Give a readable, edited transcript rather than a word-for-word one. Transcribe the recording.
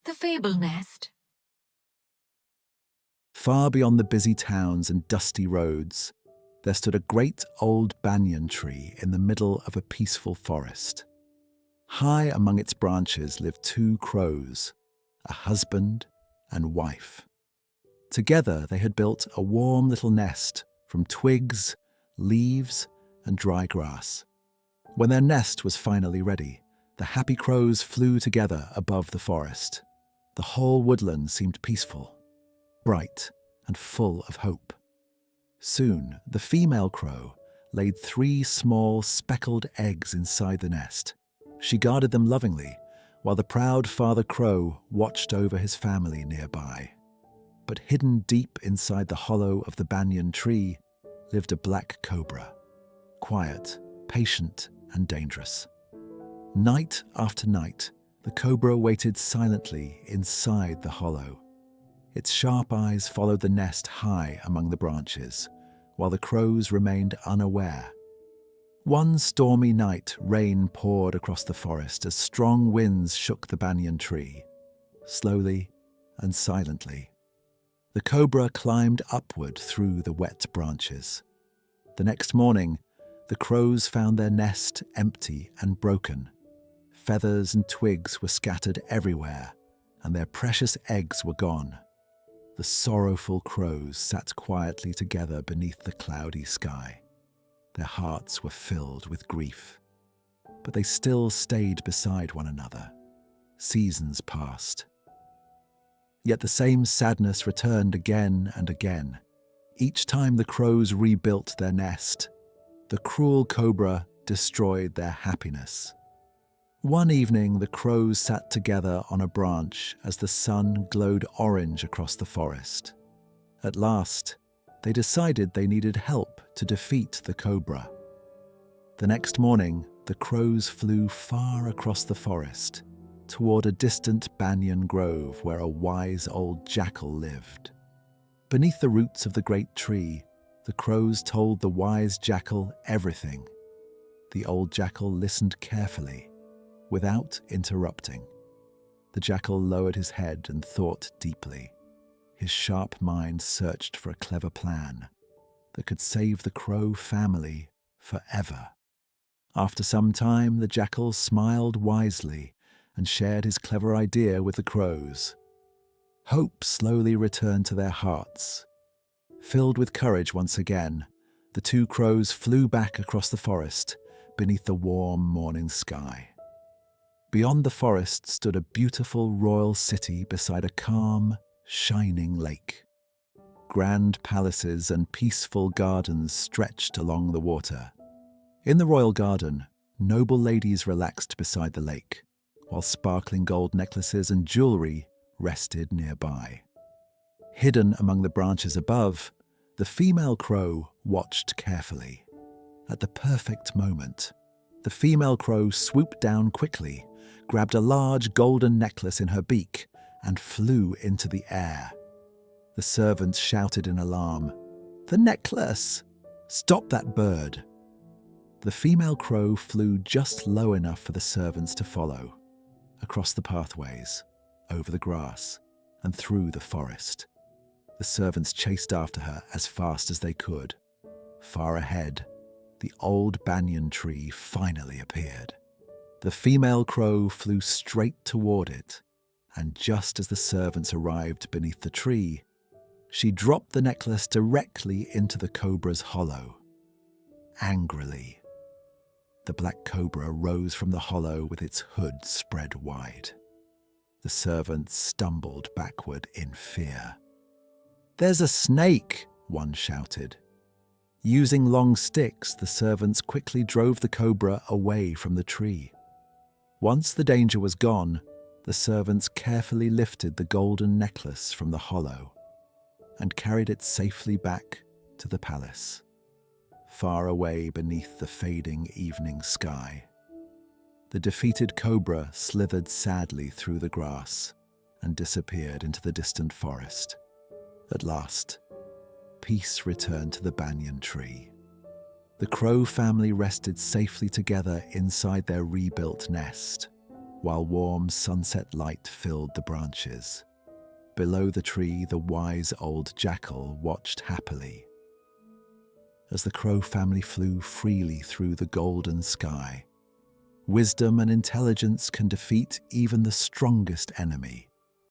The Fable Nest. Far beyond the busy towns and dusty roads, there stood a great old banyan tree in the middle of a peaceful forest. High among its branches lived two crows, a husband and wife. Together they had built a warm little nest from twigs, leaves, and dry grass. When their nest was finally ready, the happy crows flew together above the forest. The whole woodland seemed peaceful, bright, and full of hope. Soon, the female crow laid 3 small speckled eggs inside the nest. She guarded them lovingly, while the proud father crow watched over his family nearby. But hidden deep inside the hollow of the banyan tree lived a black cobra, quiet, patient, and dangerous. Night after night, the cobra waited silently inside the hollow. Its sharp eyes followed the nest high among the branches, while the crows remained unaware. One stormy night, rain poured across the forest as strong winds shook the banyan tree. Slowly and silently, the cobra climbed upward through the wet branches. The next morning, the crows found their nest empty and broken. Feathers and twigs were scattered everywhere, and their precious eggs were gone. The sorrowful crows sat quietly together beneath the cloudy sky. Their hearts were filled with grief, but they still stayed beside one another. Seasons passed. Yet the same sadness returned again and again. Each time the crows rebuilt their nest, the cruel cobra destroyed their happiness. One evening, the crows sat together on a branch as the sun glowed orange across the forest. At last, they decided they needed help to defeat the cobra. The next morning, the crows flew far across the forest toward a distant banyan grove where a wise old jackal lived. Beneath the roots of the great tree, the crows told the wise jackal everything. The old jackal listened carefully, without interrupting. The jackal lowered his head and thought deeply. His sharp mind searched for a clever plan that could save the crow family forever. After some time, the jackal smiled wisely and shared his clever idea with the crows. Hope slowly returned to their hearts. Filled with courage once again, the two crows flew back across the forest beneath the warm morning sky. Beyond the forest stood a beautiful royal city beside a calm, shining lake. Grand palaces and peaceful gardens stretched along the water. In the royal garden, noble ladies relaxed beside the lake, while sparkling gold necklaces and jewelry rested nearby. Hidden among the branches above, the female crow watched carefully. At the perfect moment, the female crow swooped down quickly, grabbed a large golden necklace in her beak, and flew into the air. The servants shouted in alarm, "The necklace! Stop that bird!" The female crow flew just low enough for the servants to follow, across the pathways, over the grass, and through the forest. The servants chased after her as fast as they could. Far ahead, the old banyan tree finally appeared. The female crow flew straight toward it, and just as the servants arrived beneath the tree, she dropped the necklace directly into the cobra's hollow. Angrily, the black cobra rose from the hollow with its hood spread wide. The servants stumbled backward in fear. "There's a snake!" one shouted. Using long sticks, the servants quickly drove the cobra away from the tree. Once the danger was gone, the servants carefully lifted the golden necklace from the hollow and carried it safely back to the palace, far away beneath the fading evening sky. The defeated cobra slithered sadly through the grass and disappeared into the distant forest. At last, peace returned to the banyan tree. The crow family rested safely together inside their rebuilt nest, while warm sunset light filled the branches. Below the tree, the wise old jackal watched happily. As the crow family flew freely through the golden sky, wisdom and intelligence can defeat even the strongest enemy.